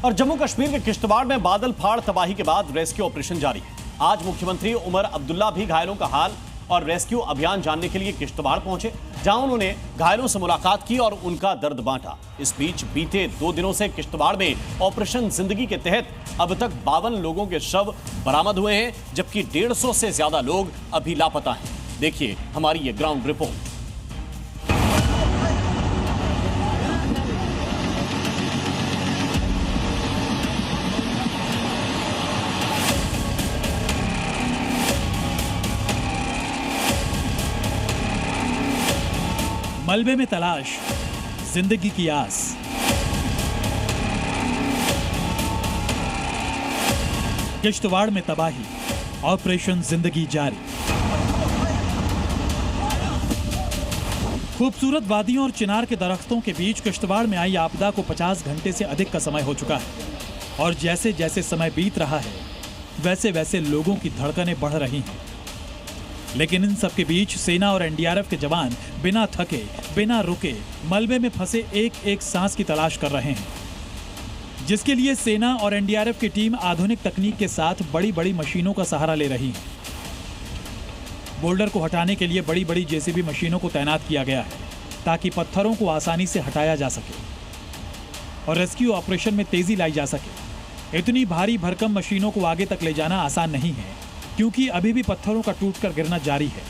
और जम्मू कश्मीर के किश्तवाड़ में बादल फाड़ तबाही के बाद रेस्क्यू ऑपरेशन जारी है। आज मुख्यमंत्री उमर अब्दुल्ला भी घायलों का हाल और रेस्क्यू अभियान जानने के लिए किश्तवाड़ पहुंचे, जहां उन्होंने घायलों से मुलाकात की और उनका दर्द बांटा। इस बीच बीते 2 दिनों से किश्तवाड़ में ऑपरेशन जिंदगी के तहत अब तक 52 लोगों के शव बरामद हुए हैं, जबकि 150 से ज्यादा लोग अभी लापता हैं। देखिए हमारी ये ग्राउंड रिपोर्ट। मलबे में तलाश, जिंदगी की आस। किश्तवाड़ में तबाही, ऑपरेशन जिंदगी जारी। खूबसूरत वादियों और चिनार के दरख्तों के बीच किश्तवाड़ में आई आपदा को 50 घंटे से अधिक का समय हो चुका है और जैसे जैसे समय बीत रहा है वैसे वैसे लोगों की धड़कनें बढ़ रही हैं। लेकिन इन सब के बीच सेना और एनडीआरएफ के जवान बिना थके, बिना रुके मलबे में फंसे एक एक सांस की तलाश कर रहे हैं, जिसके लिए सेना और एनडीआरएफ की टीम आधुनिक तकनीक के साथ बड़ी बड़ी मशीनों का सहारा ले रही है। बोल्डर को हटाने के लिए बड़ी बड़ी जेसीबी मशीनों को तैनात किया गया है ताकि पत्थरों को आसानी से हटाया जा सके और रेस्क्यू ऑपरेशन में तेजी लाई जा सके। इतनी भारी भरकम मशीनों को आगे तक ले जाना आसान नहीं है, क्योंकि अभी भी पत्थरों का टूटकर गिरना जारी है।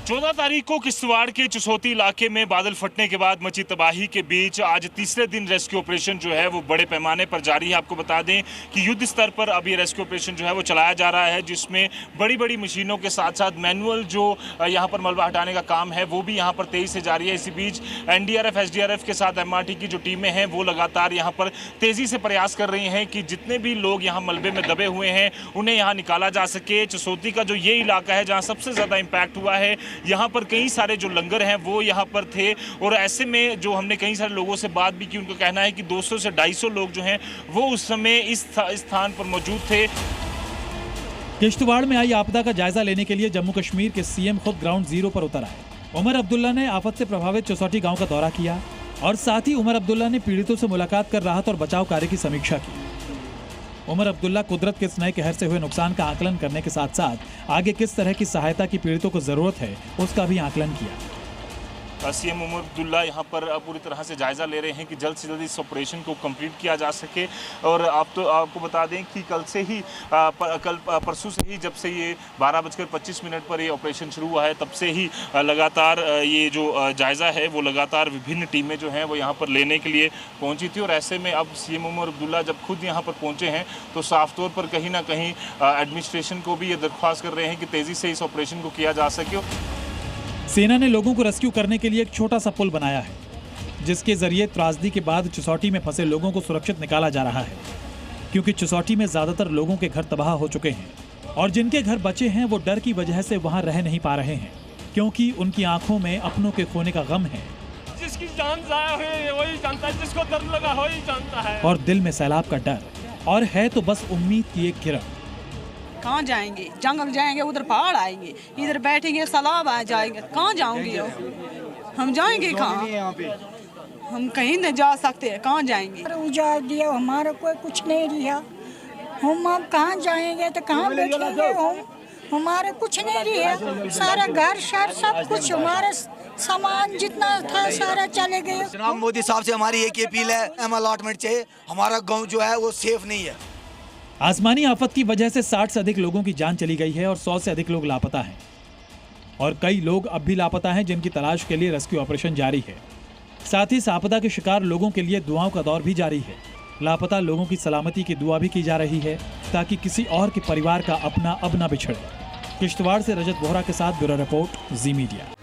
14 तारीख को किश्तवाड़ के चसौती इलाके में बादल फटने के बाद मची तबाही के बीच आज तीसरे दिन रेस्क्यू ऑपरेशन जो है वो बड़े पैमाने पर जारी है। आपको बता दें कि युद्ध स्तर पर अब ये रेस्क्यू ऑपरेशन जो है वो चलाया जा रहा है, जिसमें बड़ी बड़ी मशीनों के साथ साथ मैनुअल जो यहाँ पर मलबा हटाने का काम है वो भी यहाँ पर तेजी से जारी है। इसी बीच एनडीआरएफ, एसडीआरएफ के साथ एमआरटी की जो टीमें हैं वो लगातार यहाँ पर तेजी से प्रयास कर रही हैं कि जितने भी लोग यहाँ मलबे में दबे हुए हैं उन्हें यहाँ निकाला जा सके। चसौती का जो ये इलाका है जहाँ सबसे ज़्यादा इम्पैक्ट हुआ है, यहाँ पर कई सारे जो लंगर हैं वो यहाँ पर थे और ऐसे में जो हमने कई सारे लोगों से बात भी की, उनका कहना है कि 200 से 250 लोग जो हैं वो उस समय इस स्थान पर मौजूद थे। किश्तवाड़ में आई आपदा का जायजा लेने के लिए जम्मू कश्मीर के सीएम खुद ग्राउंड जीरो पर उतर आए। उमर अब्दुल्ला ने आफत से प्रभावित चसौटी गांव का दौरा किया और साथ ही उमर अब्दुल्ला ने पीड़ितों से मुलाकात कर राहत और बचाव कार्य की समीक्षा की। उमर अब्दुल्ला कुदरत के इस नए कहर से हुए नुकसान का आकलन करने के साथ साथ आगे किस तरह की सहायता की पीड़ितों को जरूरत है उसका भी आकलन किया। सीएम उमर अब्दुल्ला यहाँ पर पूरी तरह से जायजा ले रहे हैं कि जल्द से जल्द इस ऑपरेशन को कंप्लीट किया जा सके। और आपको बता दें कि कल से ही परसों से ही जब से ये 12:25 पर ये ऑपरेशन शुरू हुआ है तब से ही लगातार ये जो जायजा है वो लगातार विभिन्न टीमें जो हैं वो यहाँ पर लेने के लिए पहुँची थी। और ऐसे में अब सीएम उमर अब्दुल्ला जब खुद यहाँ पर पहुँचे हैं तो साफ तौर पर कहीं ना कहीं एडमिनिस्ट्रेशन को भी ये दरख्वास्त कर रहे हैं कि तेज़ी से इस ऑपरेशन को किया जा सके। सेना ने लोगों को रेस्क्यू करने के लिए एक छोटा सा पुल बनाया है, जिसके जरिए त्रासदी के बाद चसौटी में फंसे लोगों को सुरक्षित निकाला जा रहा है, क्योंकि चसौटी में ज्यादातर लोगों के घर तबाह हो चुके हैं और जिनके घर बचे हैं वो डर की वजह से वहां रह नहीं पा रहे हैं, क्योंकि उनकी आंखों में अपनों के खोने का गम है। जिसकी जान जाया हुई वही जानता है, जिसको दर्द लगा वही जानता है। और दिल में सैलाब का डर और है तो बस उम्मीद की एक किरण। कहाँ जाएंगे? जंगल जाएंगे, उधर पहाड़ आएंगे, इधर बैठेंगे, सैलाब आ जाएंगे, कहाँ जाओगे? हम जाएंगे कहाँ? हम कहीं नहीं जा सकते, कहाँ जाएंगे? उजाड़ दिया, हमारा कोई कुछ नहीं रिहा। हम अब कहाँ जाएंगे तो कहाँ बैठेंगे? हम हमारे कुछ नहीं रिहा, सारा घर शहर सब कुछ, हमारा सामान जितना था सारा चले गए। जनाब मोदी साहब से हमारी एक अपील है, हमें अलॉटमेंट चाहिए। हमारा गाँव जो है वो सेफ नहीं है। आसमानी आफत की वजह से 60 से अधिक लोगों की जान चली गई है और 100 से अधिक लोग लापता हैं और कई लोग अब भी लापता हैं, जिनकी तलाश के लिए रेस्क्यू ऑपरेशन जारी है। साथ ही इस आपदा के शिकार लोगों के लिए दुआओं का दौर भी जारी है। लापता लोगों की सलामती की दुआ भी की जा रही है ताकि किसी और के परिवार का अपना अब न बिछड़े। किश्तवाड़ से रजत बोहरा के साथ ब्यूरो रिपोर्ट, जी मीडिया।